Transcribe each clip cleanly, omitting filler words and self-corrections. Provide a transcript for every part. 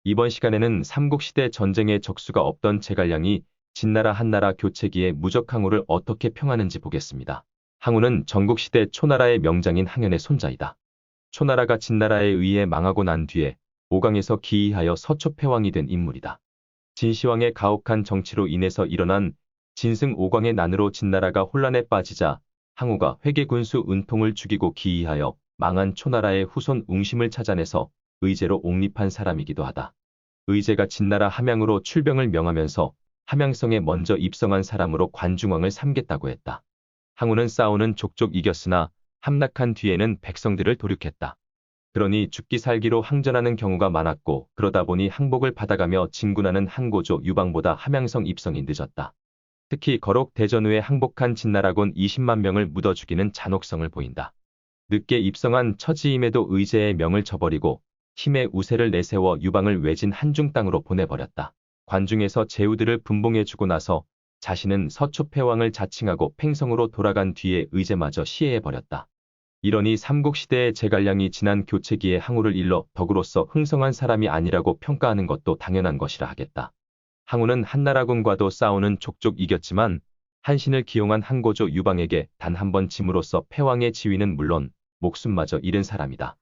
이번 시간에는 삼국시대 전쟁에 적수가 없던 제갈량이 진나라 한나라 교체기에 무적항우를 어떻게 평하는지 보겠습니다. 항우는 전국시대 초나라의 명장인 항현의 손자이다. 초나라가 진나라에 의해 망하고 난 뒤에 오강에서 기이하여 서초패왕이 된 인물이다. 진시황의 가혹한 정치로 인해서 일어난 진승 오광의 난으로 진나라가 혼란에 빠지자 항우가 회계군수 은통을 죽이고 기이하여 망한 초나라의 후손 웅심을 찾아내서 의제로 옹립한 사람이기도 하다. 의제가 진나라 함양으로 출병을 명하면서 함양성에 먼저 입성한 사람으로 관중왕을 삼겠다고 했다. 항우는 싸우는 족족 이겼으나 함락한 뒤에는 백성들을 도륙했다. 그러니 죽기 살기로 항전하는 경우가 많았고 그러다 보니 항복을 받아가며 진군하는 한고조 유방보다 함양성 입성이 늦었다. 특히 거록 대전 후에 항복한 진나라군 20만 명을 묻어 죽이는 잔혹성을 보인다. 늦게 입성한 처지임에도 의제의 명을 저버리고 힘의 우세를 내세워 유방을 외진 한중 땅으로 보내버렸다. 관중에서 제후들을 분봉해주고 나서 자신은 서초패왕을 자칭하고 팽성으로 돌아간 뒤에 의제마저 시해해버렸다. 이러니 삼국시대의 제갈량이 지난 교체기에 항우를 일러 덕으로서 흥성한 사람이 아니라고 평가하는 것도 당연한 것이라 하겠다. 항우는 한나라군과도 싸우는 족족 이겼지만 한신을 기용한 한고조 유방에게 단 한 번 짐으로써 패왕의 지위는 물론 목숨마저 잃은 사람이다.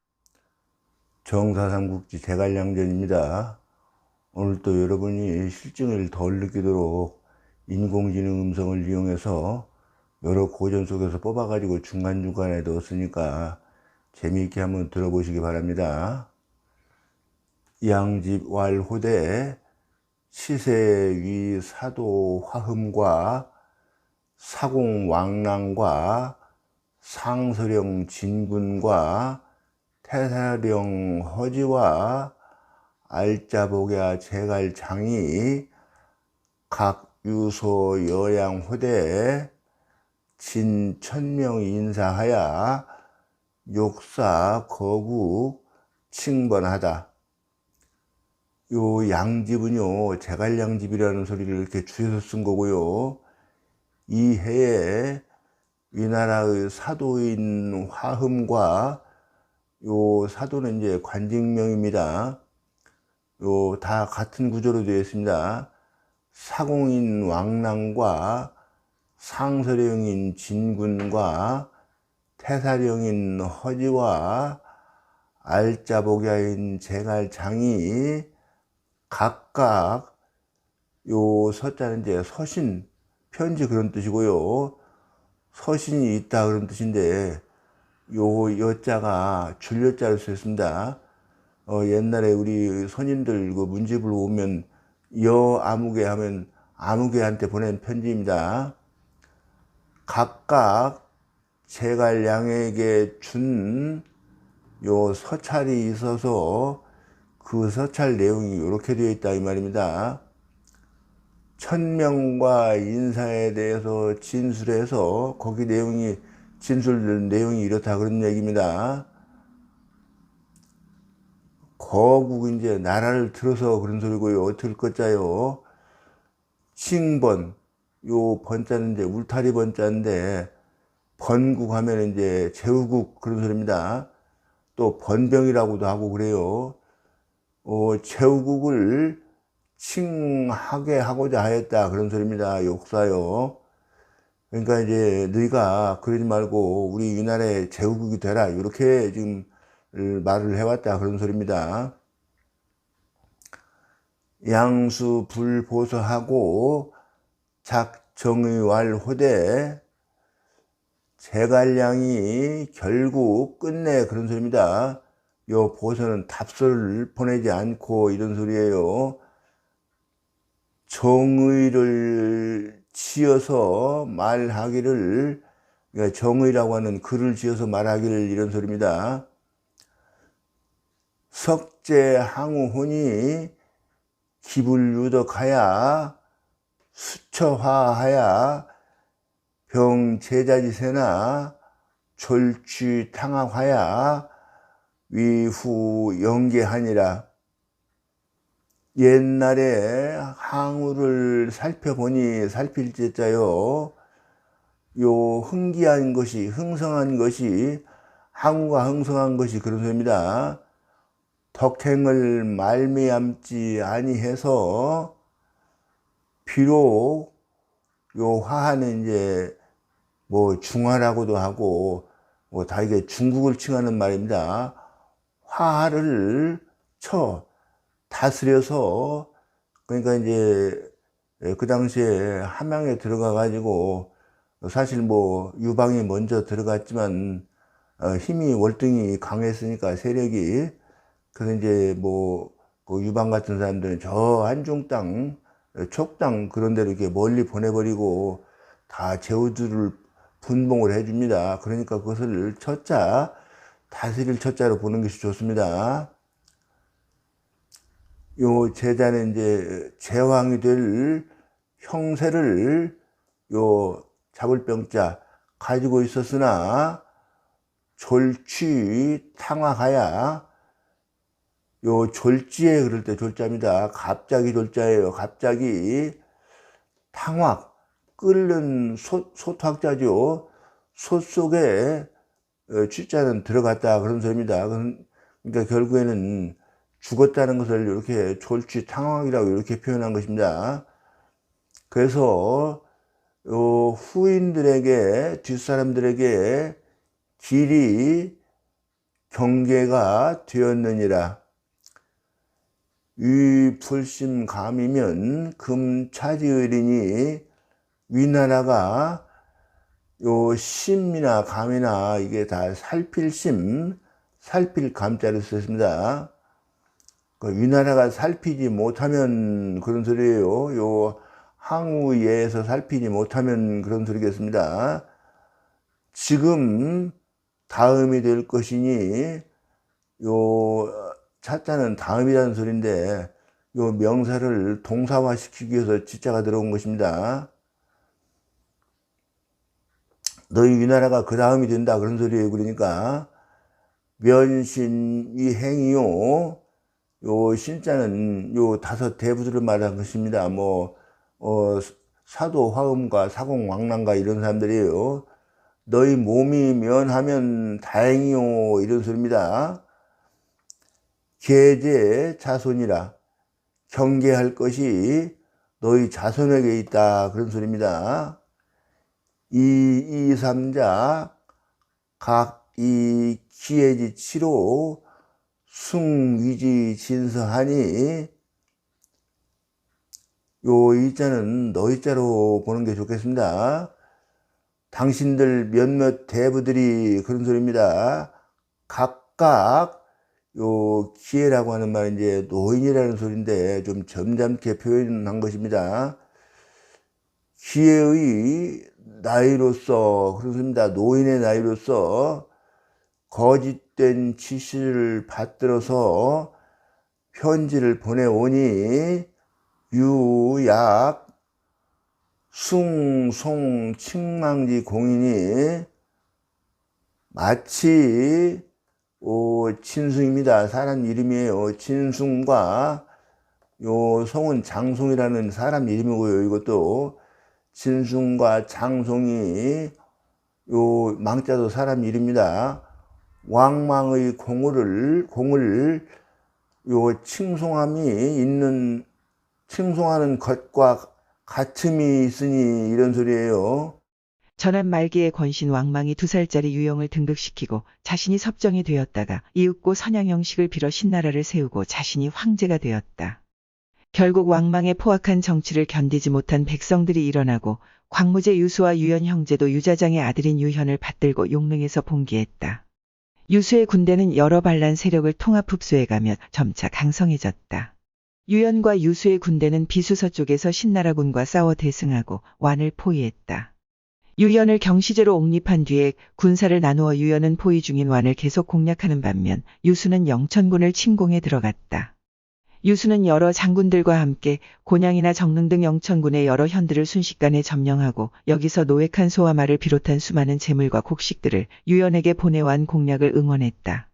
정사삼국지 제갈량전입니다. 오늘 또 여러분이 실증을 덜 느끼도록 인공지능 음성을 이용해서 여러 고전 속에서 뽑아가지고 중간중간에 넣었으니까 재미있게 한번 들어보시기 바랍니다. 양집 왈호대 치세위 사도 화흠과 사공 왕랑과 상서령 진군과 태사령 허지와 알짜복야 제갈장이 각 유소 여양 호대 진 천명 인사하야 욕사 거국 칭번하다. 요 양집은요 제갈량집이라는 소리를 이렇게 줄여서 쓴 거고요. 이 해에 위나라의 사도인 화흠과 요 사도는 이제 관직명입니다. 요 다 같은 구조로 되어 있습니다. 사공인 왕랑과 상서령인 진군과 태사령인 허지와 알짜복야인 제갈장이 각각 요 서자는 이제 서신, 편지 그런 뜻이고요. 서신이 있다 그런 뜻인데 요 여자가 줄여자로 쓰였습니다. 옛날에 우리 선인들 그 문집을 오면 여 아무개 하면 아무개한테 보낸 편지입니다. 각각 제갈량에게 준 요 서찰이 있어서 그 서찰 내용이 이렇게 되어 있다 이 말입니다. 천명과 인사에 대해서 진술해서 거기 내용이 진술 내용이 이렇다 그런 얘기입니다. 거국 이제 나라를 들어서 그런 소리고요. 들 것자요. 칭번 요 번자는 이제 울타리 번자인데 번국 하면 이제 제후국 그런 소리입니다. 또 번병이라고도 하고 그래요. 제후국을 칭하게 하고자 하였다 그런 소리입니다. 욕사요. 그러니까 이제 너희가 그러지 말고 우리 위나라의 제후국이 되라 이렇게 지금 말을 해왔다 그런 소리입니다. 양수 불보서하고 작정의왈 호대 제갈량이 결국 끝내 그런 소리입니다. 요 보서는 답서를 보내지 않고 이런 소리예요. 정의를 지어서 말하기를, 그러니까 정의라고 하는 글을 지어서 말하기를 이런 소리입니다. 석제항우혼이 기불유덕하야 수처화하야 병제자지세나 졸취탕학하야 위후 연계하니라. 옛날에 항우를 살펴보니 살필 때자요 요 흥기한 것이 흥성한 것이 항우가 흥성한 것이 그런 소리입니다. 덕행을 말미암지 아니해서 비록 요 화하는 이제 뭐 중화라고도 하고 뭐 다 이게 중국을 칭하는 말입니다. 화를 다스려서 그러니까 이제 그 당시에 함양에 들어가 가지고 사실 뭐 유방이 먼저 들어갔지만 힘이 월등히 강했으니까 세력이. 그래서 이제 뭐그 유방 같은 사람들은 저 한중 땅, 촉당 그런 데로 이렇게 멀리 보내버리고 다 제후들을 분봉을 해줍니다. 그러니까 그것을 처자, 다스릴 처자로 보는 것이 좋습니다. 요 제자는 이제 제왕이 될 형세를 요 잡을 병자 가지고 있었으나 졸취 탕화가야. 요 졸지에 그럴 때 졸자입니다. 갑자기 졸자예요. 갑자기 탕확 끓는 솥학자죠. 솥 속에 취자는 들어갔다 그런 소리입니다. 그러니까 결국에는 죽었다는 것을 이렇게 졸취 탕확이라고 이렇게 표현한 것입니다. 그래서 요 후인들에게 뒷사람들에게 길이 경계가 되었느니라. 위불심감이면 금차지의리니 위나라가 요 심이나 감이나 이게 다 살필 심, 살필 감자를 썼습니다. 그 위나라가 살피지 못하면 그런 소리예요. 요 항우예에서 살피지 못하면 그런 소리겠습니다. 지금 다음이 될 것이니 요 차자는 다음이라는 소리인데 요 명사를 동사화시키기 위해서 지자가 들어온 것입니다. 너희 위나라가 그 다음이 된다 그런 소리예요. 그러니까 면신위행이요. 요 신자는 요 다섯 대부들을 말한 것입니다. 사도 화음과 사공왕랑가 이런 사람들이에요. 너희 몸이 면하면 다행이요 이런 소리입니다. 계제 자손이라 경계할 것이 너희 자손에게 있다 그런 소리입니다. 이 삼자 각 이 기해지 치로 숭위지 진서하니 요 이자는 너희자로 보는 게 좋겠습니다. 당신들 몇몇 대부들이 그런 소리입니다. 각각 요 기회라고 하는 말은 이제 노인이라는 소리인데 좀 점잖게 표현한 것입니다. 기회의 나이로서 그렇습니다. 노인의 나이로서 거짓된 지시를 받들어서 편지를 보내오니 유약 숭송 칭망지 공인이 마치 진숭입니다. 사람 이름이에요. 진숭과 요 송은 장송이라는 사람 이름이고요. 이것도 진숭과 장송이 요 망자도 사람 이름입니다. 왕망의 공을 요 칭송하는 것과 같음이 있으니 이런 소리예요. 전한 말기에 권신 왕망이 2살짜리 유영을 등극시키고 자신이 섭정이 되었다가 이윽고 선양형식을 빌어 신나라를 세우고 자신이 황제가 되었다. 결국 왕망의 포악한 정치를 견디지 못한 백성들이 일어나고 광무제 유수와 유연 형제도 유자장의 아들인 유현을 받들고 용릉에서 봉기했다. 유수의 군대는 여러 반란 세력을 통합 흡수해가며 점차 강성해졌다. 유연과 유수의 군대는 비수서 쪽에서 신나라군과 싸워 대승하고 완을 포위했다. 유연을 경시제로 옹립한 뒤에 군사를 나누어 유연은 포위 중인 완을 계속 공략하는 반면 유수는 영천군을 침공해 들어갔다. 유수는 여러 장군들과 함께 곤양이나 정릉 등 영천군의 여러 현들을 순식간에 점령하고 여기서 노획한 소와 말을 비롯한 수많은 재물과 곡식들을 유연에게 보내완 공략을 응원했다.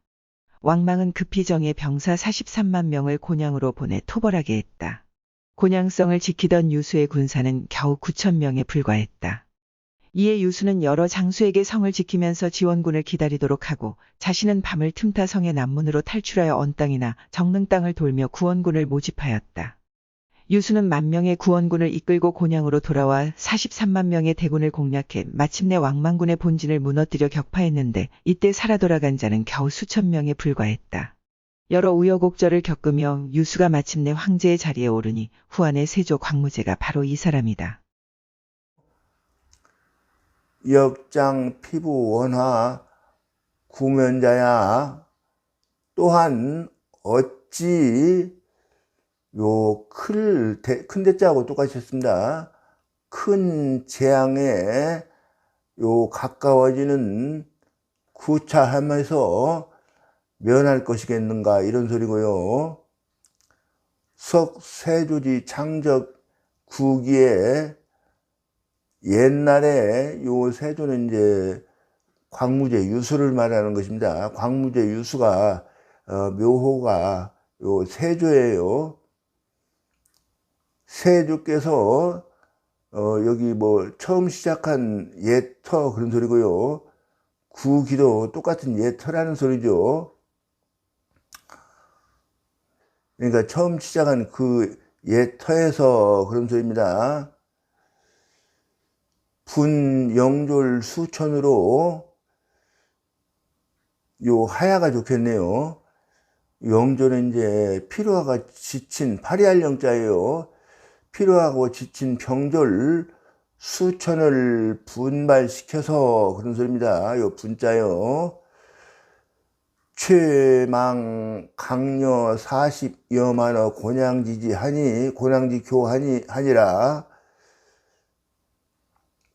왕망은 급히 정해 병사 43만 명을 곤양으로 보내 토벌하게 했다. 곤양성을 지키던 유수의 군사는 겨우 9천 명에 불과했다. 이에 유수는 여러 장수에게 성을 지키면서 지원군을 기다리도록 하고 자신은 밤을 틈타 성의 남문으로 탈출하여 언땅이나 정릉 땅을 돌며 구원군을 모집하였다. 유수는 10,000명의 구원군을 이끌고 곤양으로 돌아와 43만 명의 대군을 공략해 마침내 왕망군의 본진을 무너뜨려 격파했는데 이때 살아 돌아간 자는 겨우 수천 명에 불과했다. 여러 우여곡절을 겪으며 유수가 마침내 황제의 자리에 오르니 후한의 세조 광무제가 바로 이 사람이다. 역장 피부 원화 구면자야. 또한 어찌 요 큰 대자하고 똑같이 했습니다. 큰 재앙에 요 가까워지는 구차하면서 면할 것이겠는가 이런 소리고요. 석세조지 창적 구기에 옛날에 요 세조는 이제 광무제 유수를 말하는 것입니다. 광무제 유수가 묘호가 요 세조예요. 세조께서 여기 뭐 처음 시작한 예터 그런 소리고요. 구기도 똑같은 예터라는 소리죠. 그러니까 처음 시작한 그 예터에서 그런 소리입니다. 분영졸 수천으로 요 하야가 좋겠네요. 영졸은 이제 피로하고 지친 파리할 영자예요. 피로하고 지친 병졸 수천을 분발시켜서 그런 소리입니다. 요 분자요. 최망 강녀 40여만여 고냥지교하니라.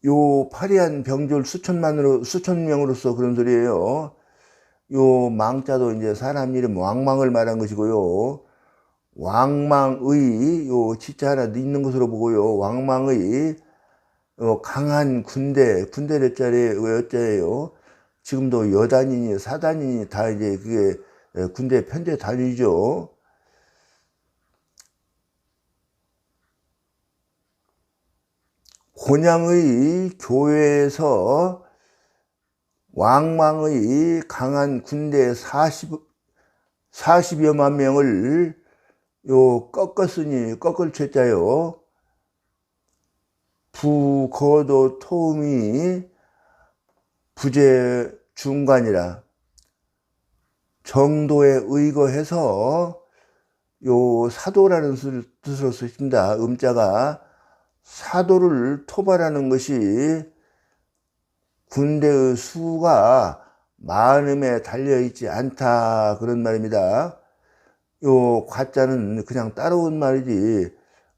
요 파리한 병졸 수천 명으로서 그런 소리예요. 요 망자도 이제 사람 이름 왕망을 말한 것이고요. 왕망의 요 지자 하나 있는 것으로 보고요. 왕망의 강한 군대 여자예요. 지금도 여단이니 사단이니 다 이제 그게 군대 편제 단위죠. 곤양의 교회에서 왕망의 강한 군대 40여만 명을 요 꺾었으니 꺾을 죄자요. 부거도 토음이 부재 중간이라. 정도에 의거해서 요 사도라는 뜻으로 쓰십니다. 음자가 사도를 토발하는 것이 군대의 수가 많음에 달려있지 않다 그런 말입니다. 요 과자는 그냥 따라온 말이지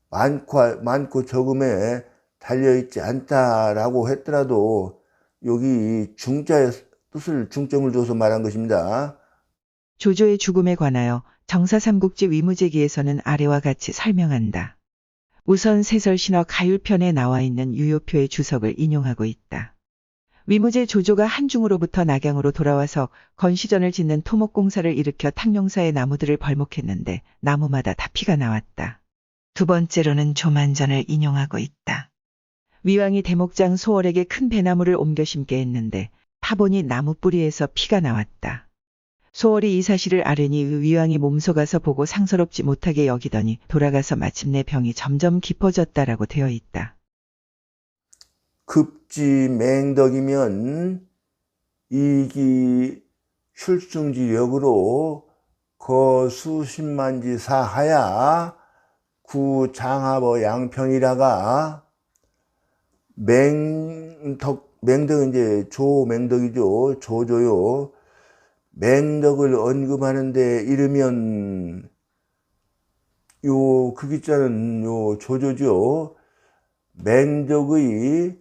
많고 적음에 달려있지 않다라고 했더라도 여기 중자의 뜻을 중점을 둬서 말한 것입니다. 조조의 죽음에 관하여 정사삼국지 위무제기에서는 아래와 같이 설명한다. 우선 세설신어 가율편에 나와 있는 유효표의 주석을 인용하고 있다. 위무제 조조가 한중으로부터 낙양으로 돌아와서 건시전을 짓는 토목공사를 일으켜 탕용사의 나무들을 벌목했는데 나무마다 다 피가 나왔다. 두 번째로는 조만전을 인용하고 있다. 위왕이 대목장 소월에게 큰 배나무를 옮겨 심게 했는데 파보니 나무 뿌리에서 피가 나왔다. 소월이 이 사실을 아뢰니 위왕이 몸속아서 보고 상서롭지 못하게 여기더니 돌아가서 마침내 병이 점점 깊어졌다라고 되어 있다. 급지 맹덕이면 이기 슐승지역으로 거수십만지 사하야 구장하버 양평이라가 맹덕은 이제 조맹덕이죠. 조조요. 맹덕을 언급하는데 이르면 요 그 기자는 요 조조죠. 맹덕의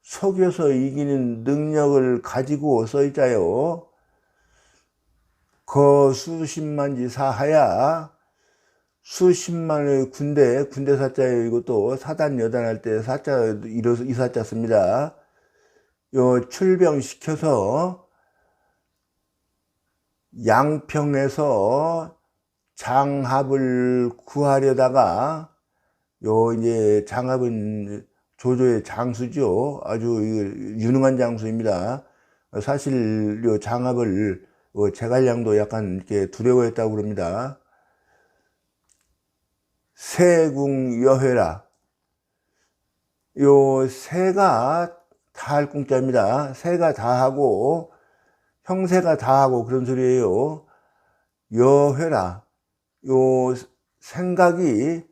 속여서 이기는 능력을 가지고 써있자요. 거수십만지 사하야 수십만의 군대 사자예요. 이것도 사단 여단 할 때 사자 이 사자 씁니다. 요 출병시켜서 양평에서 장합을 구하려다가 요 이제 장합은 조조의 장수죠. 아주 유능한 장수입니다. 사실 요 장합을 제갈량도 약간 이렇게 두려워했다고 그럽니다. 세궁여회라. 요 세가 다할 궁자입니다. 세가 다하고 형세가 다하고 그런 소리예요. 여회라. 요 생각이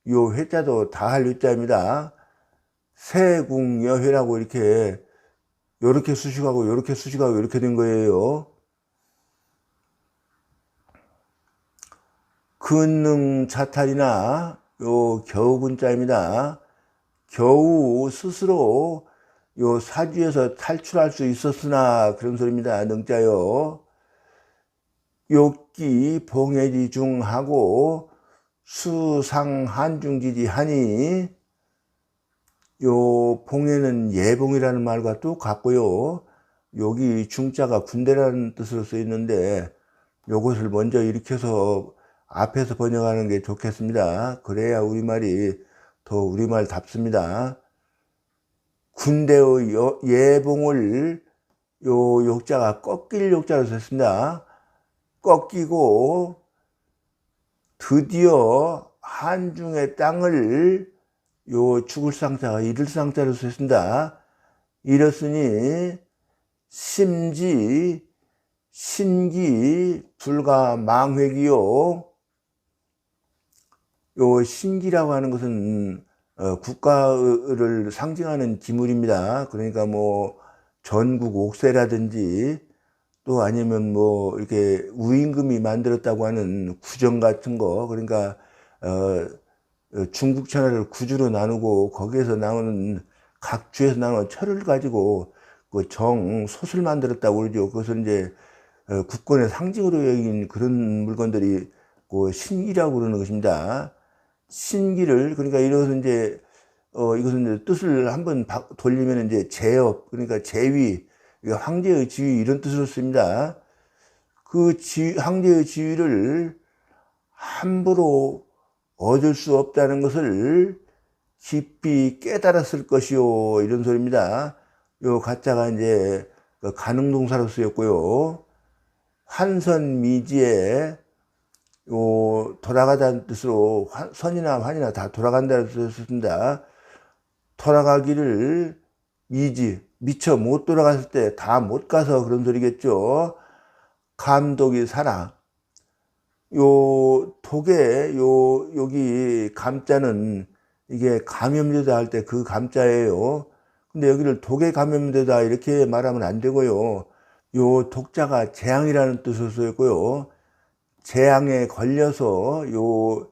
요 회자도 다할 유자입니다. 세궁여회라고 이렇게 요렇게 수식하고 요렇게 수식하고 이렇게 된 거예요. 근능 자탈이나 요 겨우군자입니다. 겨우 스스로 요 사주에서 탈출할 수 있었으나 그런 소리입니다. 능자요. 욕기 봉해지 중하고 수상 한중지지 하니 요 봉해는 예봉이라는 말과 똑같고요. 여기 중자가 군대라는 뜻으로 쓰여 있는데 요것을 먼저 일으켜서 앞에서 번역하는 게 좋겠습니다. 그래야 우리말이 더 우리말답습니다. 군대의 예봉을 요 욕자가 꺾일 욕자로 썼습니다. 꺾이고 드디어 한중의 땅을 요 죽을 상자가 잃을 상자로 썼습니다. 이렇으니 심지 신기 불가 망획이요. 요 신기라고 하는 것은 국가를 상징하는 기물입니다. 그러니까 뭐 전국 옥새라든지 또 아니면 뭐 이렇게 우임금이 만들었다고 하는 구정 같은 거, 그러니까 중국 천하를 구주로 나누고 거기에서 나오는 각 주에서 나오는 철을 가지고 그 솥을 만들었다고 그러죠. 그것을 이제 국권의 상징으로 여긴 그런 물건들이 그 신기라고 그러는 것입니다. 신기를, 그러니까 이것은 이제 이것은 이제 뜻을 한번 돌리면 이제 제업, 그러니까 제위, 황제의 지위 이런 뜻으로 씁니다. 그 황제의 지위를 함부로 얻을 수 없다는 것을 깊이 깨달았을 것이요, 이런 소리입니다. 요 가짜가 이제 가능동사로 쓰였고요. 환선미지에 요 돌아가다는 뜻으로 선이나 환이나 다 돌아간다는 뜻을 썼습니다. 돌아가기를 미지, 미처 못 돌아갔을 때 다 못 가서 그런 소리겠죠. 감독이 살아. 요 독에 여기 감자는 이게 감염되다 할 때 그 감자예요. 근데 여기를 독에 감염되다 이렇게 말하면 안 되고요. 요 독자가 재앙이라는 뜻으로 쓰였고요. 재앙에 걸려서 요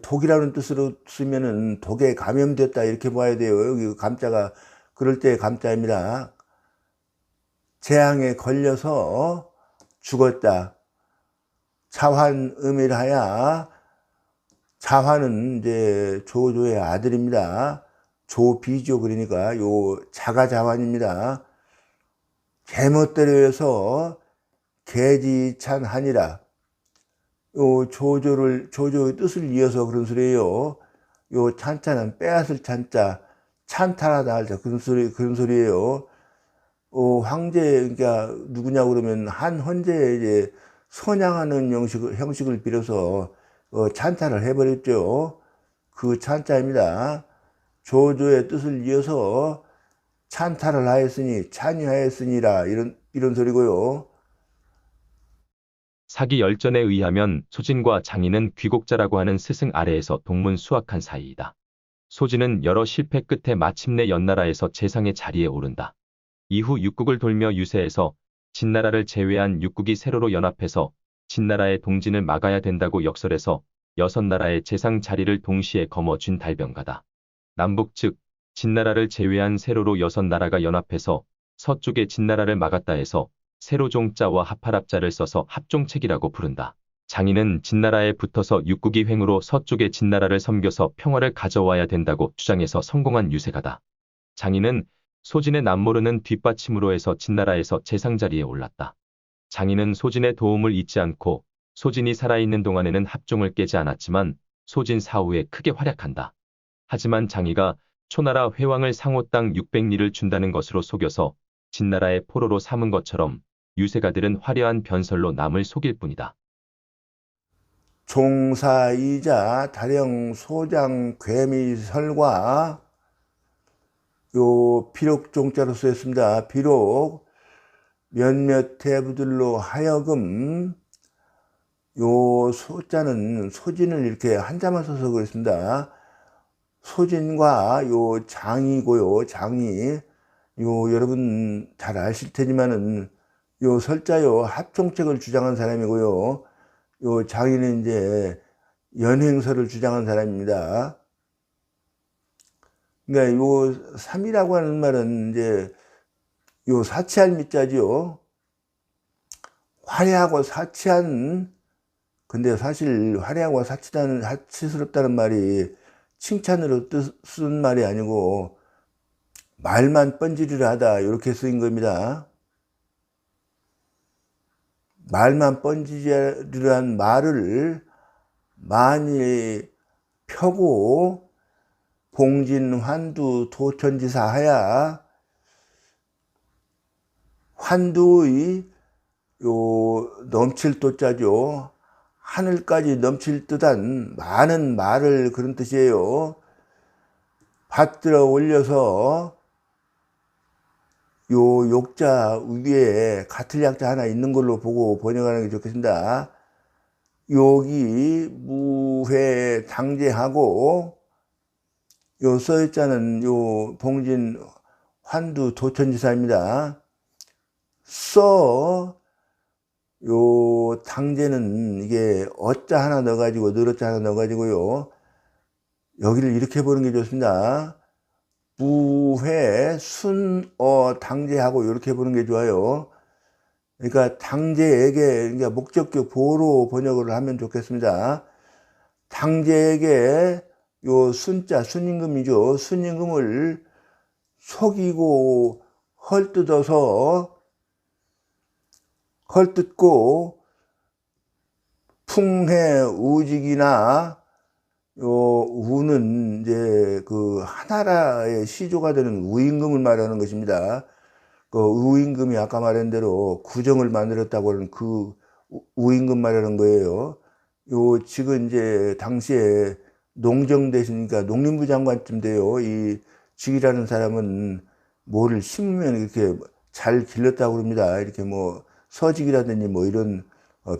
독이라는 뜻으로 쓰면은 독에 감염됐다 이렇게 봐야 돼요. 여기 감자가 그럴 때 감자입니다. 재앙에 걸려서 죽었다. 자환음일하야. 자환은 이제 조조의 아들입니다. 조비죠. 그러니까 요 자가자환입니다. 제멋대로 해서 개지찬하니라. 요 조조의 뜻을 이어서 그런 소리예요. 요 찬자는 빼앗을 찬자, 찬탈하다 할 때 그런 소리예요. 황제, 그러니까 누구냐고 그러면 한 헌제에 이제 선양하는 형식을 빌어서 찬탈을 해버렸죠. 그 찬자입니다. 조조의 뜻을 이어서 찬탈을 하였으니 찬유하였으니라 이런 소리고요. 사기 열전에 의하면 소진과 장인은 귀곡자라고 하는 스승 아래에서 동문수학한 사이이다. 소진은 여러 실패 끝에 마침내 연나라에서 재상의 자리에 오른다. 이후 육국을 돌며 유세해서 진나라를 제외한 육국이 세로로 연합해서 진나라의 동진을 막아야 된다고 역설해서 6나라의 재상 자리를 동시에 거머쥔 달병가다. 남북 즉 진나라를 제외한 세로로 6나라가 연합해서 서쪽의 진나라를 막았다 해서 세로종자와 합할합자를 써서 합종책이라고 부른다. 장인은 진나라에 붙어서 육국이 횡으로 서쪽의 진나라를 섬겨서 평화를 가져와야 된다고 주장해서 성공한 유세가다. 장인은 소진의 남모르는 뒷받침으로 해서 진나라에서 재상자리에 올랐다. 장인은 소진의 도움을 잊지 않고 소진이 살아있는 동안에는 합종을 깨지 않았지만 소진 사후에 크게 활약한다. 하지만 장이가 초나라 회왕을 상호 땅 600리를 준다는 것으로 속여서 진나라의 포로로 삼은 것처럼 유세가들은 화려한 변설로 남을 속일 뿐이다. 종사이자 다령 소장 괴미설과 요 비록 종자로 쓰였습니다. 비록 몇몇 대부들로 하여금 요 소자는 소진을 이렇게 한자만 써서 그랬습니다. 소진과 요 장이고요. 장이 요 여러분 잘 아실 테지만은 요 설자요 합종책을 주장한 사람이고요. 요 장이는 이제 연행설을 주장한 사람입니다. 그러니까 요 삼이라고 하는 말은 이제 요 사치할 미자지요. 화려하고 사치한, 근데 사실 화려하고 사치스럽다는 말이 칭찬으로 쓴 말이 아니고 말만 뻔질이라 하다 이렇게 쓰인 겁니다. 말만 뻔질이란 말을 많이 펴고 봉진 환두 도천지사하야 환두의 요 넘칠 도자죠. 하늘까지 넘칠 듯한 많은 말을 그런 뜻이에요. 받들어 올려서 요 욕자 위에 같을 약자 하나 있는 걸로 보고 번역하는 게 좋겠습니다. 욕이 무회 당제하고 요 써있자는 요 봉진 환두 도천지사입니다. 요 당제는 이게 어자 하나 넣어가지고 늘어자 하나 넣어가지고요. 여기를 이렇게 보는 게 좋습니다. 무회 순어 당제하고 이렇게 보는 게 좋아요. 그러니까 당제에게 그러니까 목적격 보로 번역을 하면 좋겠습니다. 당제에게 요 순자 순임금이죠. 순임금을 속이고 헐뜯고 풍해 우직이나 요 우는 이제 그 하나라의 시조가 되는 우임금을 말하는 것입니다. 그 우임금이 아까 말한 대로 구정을 만들었다고 하는 그 우임금 말하는 거예요. 요 지금 이제 당시에 농정 대신이니까 농림부 장관쯤 돼요. 이 직이라는 사람은 뭐를 심으면 이렇게 잘 길렀다고 그럽니다. 이렇게 뭐 서직이라든지 뭐 이런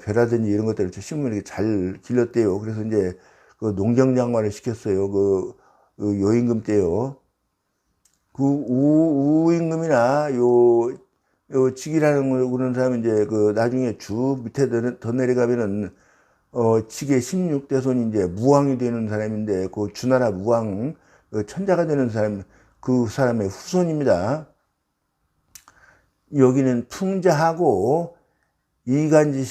벼라든지 이런 것들을 심으면 이렇게 잘 길렀대요. 그래서 이제 그 농정장관을 시켰어요. 그 요임금 때요. 그 우임금이나 요 직이라는 그런 사람은 이제 그 나중에 쭉 밑에 더 내려가면은 직의 16대손이 이제 무왕이 되는 사람인데 그 주나라 무왕 그 천자가 되는 사람 그 사람의 후손입니다. 여기는 풍자하고 이간질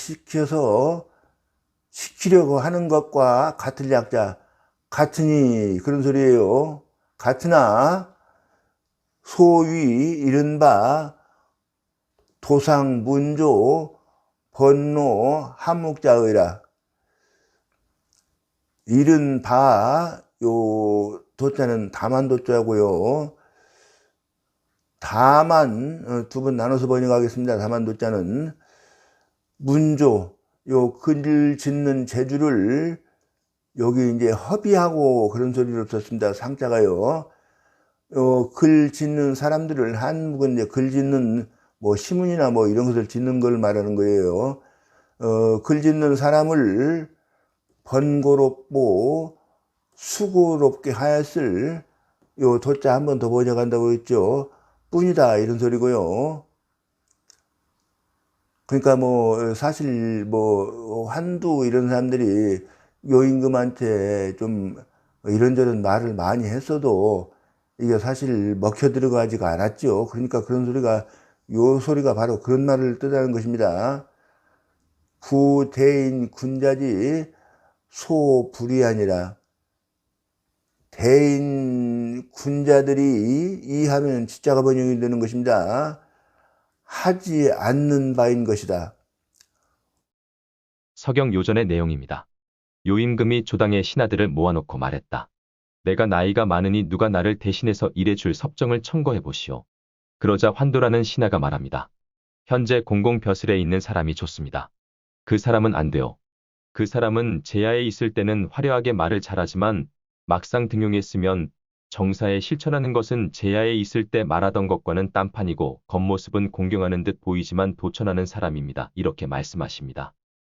시키려고 하는 것과 같을 약자 같으니 그런 소리예요. 같으나 소위 이른바 도상 문조 번노 한목자의라. 이른바 요 도자는 다만도자고요. 다만 두 번 나눠서 번역하겠습니다. 다만도자는 문조 요 글 짓는 재주를 여기 이제 허비하고 그런 소리를 썼습니다. 상자가요. 글 짓는 사람들을 한국은 이제 글 짓는 뭐 시문이나 뭐 이런 것을 짓는 걸 말하는 거예요. 글 짓는 사람을 번거롭고 수고롭게 하였을 요 도자 한 번 더 번역한다고 했죠. 뿐이다 이런 소리고요. 그러니까 뭐 사실 뭐 환두 이런 사람들이 요임금한테 좀 이런저런 말을 많이 했어도 이게 사실 먹혀 들어가지가 않았죠. 그러니까 그런 소리가 요 소리가 바로 그런 말을 뜻하는 것입니다. 구대인 군자지 소불이아니라. 대인 군자들이 이하면 지자가 번역이 되는 것입니다. 하지 않는 바인 것이다. 서경 요전의 내용입니다. 요임금이 조당의 신하들을 모아놓고 말했다. 내가 나이가 많으니 누가 나를 대신해서 일해줄 섭정을 청구해 보시오. 그러자 환도라는 신하가 말합니다. 현재 공공 벼슬에 있는 사람이 좋습니다. 그 사람은 안 돼요. 그 사람은 제야에 있을 때는 화려하게 말을 잘하지만 막상 등용에 쓰면 정사에 실천하는 것은 제야에 있을 때 말하던 것과는 딴판이고 겉모습은 공경하는 듯 보이지만 도천하는 사람입니다. 이렇게 말씀하십니다.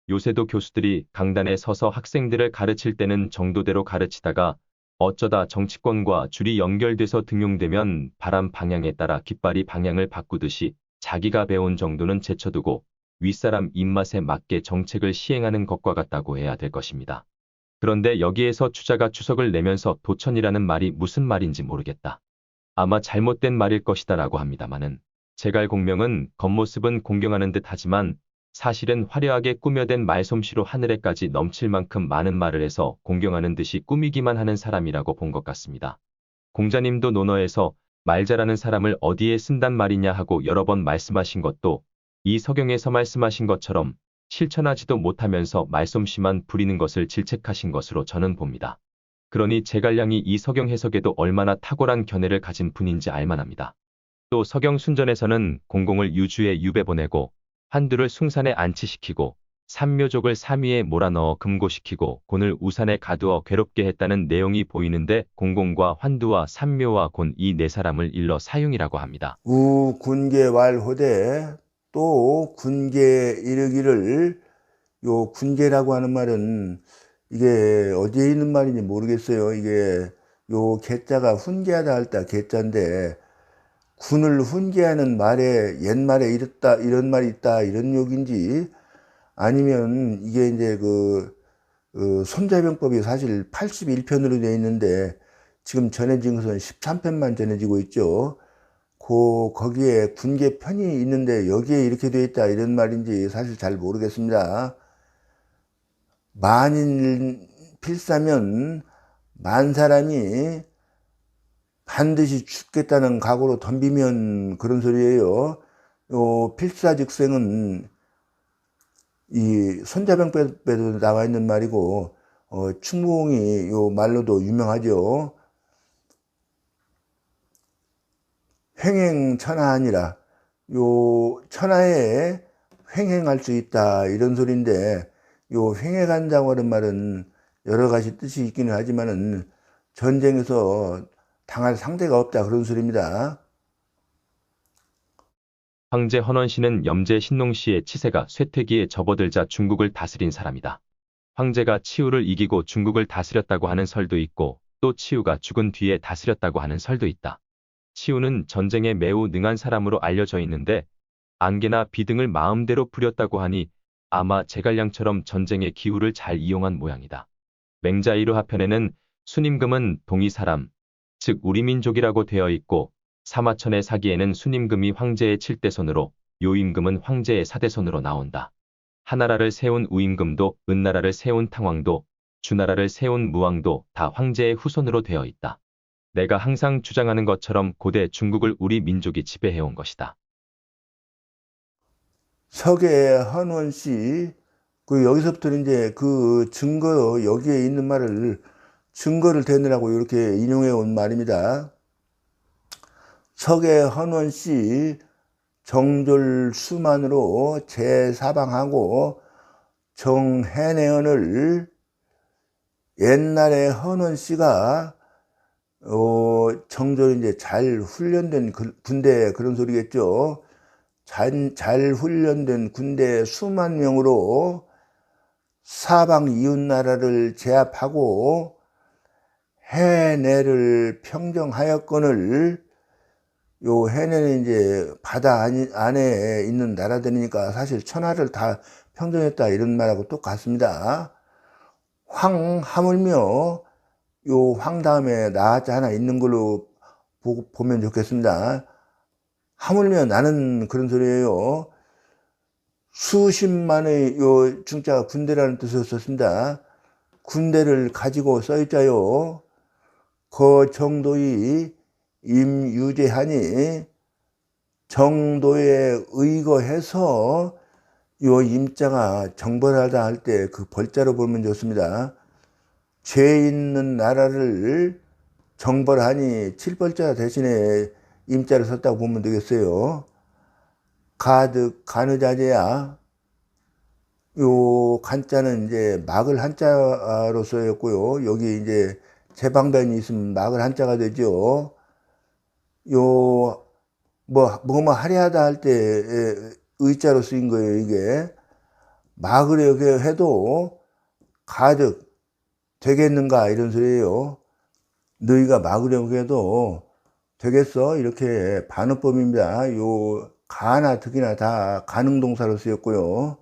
요새도 교수들이 강단에 서서 학생들을 가르칠 때는 정도대로 가르치다가 어쩌다 정치권과 줄이 연결돼서 등용되면 바람 방향에 따라 깃발이 방향을 바꾸듯이 자기가 배운 정도는 제쳐두고 윗사람 입맛에 맞게 정책을 시행하는 것과 같다고 해야 될 것입니다. 그런데 여기에서 추자가 추석을 내면서 도천이라는 말이 무슨 말인지 모르겠다. 아마 잘못된 말일 것이다라고 합니다마는 제갈 공명은 겉모습은 공경하는 듯 하지만 사실은 화려하게 꾸며댄 말솜씨로 하늘에까지 넘칠 만큼 많은 말을 해서 공경하는 듯이 꾸미기만 하는 사람이라고 본 것 같습니다. 공자님도 논어에서 말 잘하는 사람을 어디에 쓴단 말이냐 하고 여러 번 말씀하신 것도 이 서경에서 말씀하신 것처럼 실천하지도 못하면서 말솜씨만 부리는 것을 질책하신 것으로 저는 봅니다. 그러니 제갈량이 이 서경 해석에도 얼마나 탁월한 견해를 가진 분인지 알만합니다. 또 서경 순전에서는 공공을 유주에 유배 보내고 환두를 숭산에 안치시키고 삼묘족을 삼위에 몰아넣어 금고시키고 곤을 우산에 가두어 괴롭게 했다는 내용이 보이는데 공공과 환두와 삼묘와 곤 이 네 사람을 일러 사흉이라고 합니다. 군계왈호대 또 군계 이르기를 요 군계라고 하는 말은 이게 어디에 있는 말인지 모르겠어요. 이게 요 개자가 훈계하다 할 때 개자인데 군을 훈계하는 말에 옛말에 이런 말이 있다 이런 욕인지 아니면 이게 이제 손자병법이 사실 81편으로 되어 있는데 지금 전해진 것은 13편만 전해지고 있죠. 거기에 군계 편이 있는데 여기에 이렇게 되어 있다 이런 말인지 사실 잘 모르겠습니다. 만인 필사면 만 사람이 반드시 죽겠다는 각오로 덤비면 그런 소리예요. 필사즉생은 이 손자병법에도 나와 있는 말이고 충무공이 요 말로도 유명하죠. 횡행천하아니라 요 천하에 횡행할 수 있다 이런 소리인데 요 횡행한다고 하는 말은 여러 가지 뜻이 있기는 하지만은 전쟁에서 당할 상대가 없다 그런 소리입니다. 황제 헌원씨는 염제 신농씨의 치세가 쇠퇴기에 접어들자 중국을 다스린 사람이다. 황제가 치우를 이기고 중국을 다스렸다고 하는 설도 있고 또 치우가 죽은 뒤에 다스렸다고 하는 설도 있다. 치우는 전쟁에 매우 능한 사람으로 알려져 있는데 안개나 비 등을 마음대로 부렸다고 하니 아마 제갈량처럼 전쟁의 기후를 잘 이용한 모양이다. 맹자이루 하편에는 순임금은 동이 사람, 즉 우리 민족이라고 되어 있고 사마천의 사기에는 순임금이 황제의 7대손으로 요임금은 황제의 4대손으로 나온다. 하나라를 세운 우임금도 은나라를 세운 탕왕도 주나라를 세운 무왕도 다 황제의 후손으로 되어 있다. 내가 항상 주장하는 것처럼 고대 중국을 우리 민족이 지배해온 것이다. 석의 헌원씨 여기서부터 이제 그 증거 여기에 있는 말을 증거를 대느라고 이렇게 인용해 온 말입니다. 석의 헌원씨 정졸수만으로 제사방하고 정해내언을 옛날에 헌원씨가 정졸 이제 잘 훈련된 군대 그런 소리겠죠. 잘 훈련된 군대 수만 명으로 사방 이웃나라를 제압하고 해내를 평정하였거늘 요 해내는 이제 바다 안에 있는 나라들이니까 사실 천하를 다 평정했다 이런 말하고 똑같습니다. 하물며 요 황 다음에 나자 하나 있는 걸로 보면 좋겠습니다. 하물며 나는 그런 소리예요. 수십만의 요 중자가 군대라는 뜻을 썼습니다. 군대를 가지고 써있자요. 그 정도의 임유제하니 정도에 의거해서 요 임자가 정벌하다 할 때 그 벌자로 보면 좋습니다. 죄 있는 나라를 정벌하니 7벌자 대신에 임자를 썼다고 보면 되겠어요. 가득 간의자재야. 요 간자는 이제 막을 한자로 쓰였고요. 여기 이제 제방변이 있으면 막을 한자가 되죠. 요 뭐뭐 하려하다 할 때 의자로 쓰인 거예요. 이게 막을 이렇게 해도 가득 되겠는가 이런 소리예요. 너희가 막으려고 해도 되겠어? 이렇게 반어법입니다. 요 가나 득이나 다 가능동사로 쓰였고요.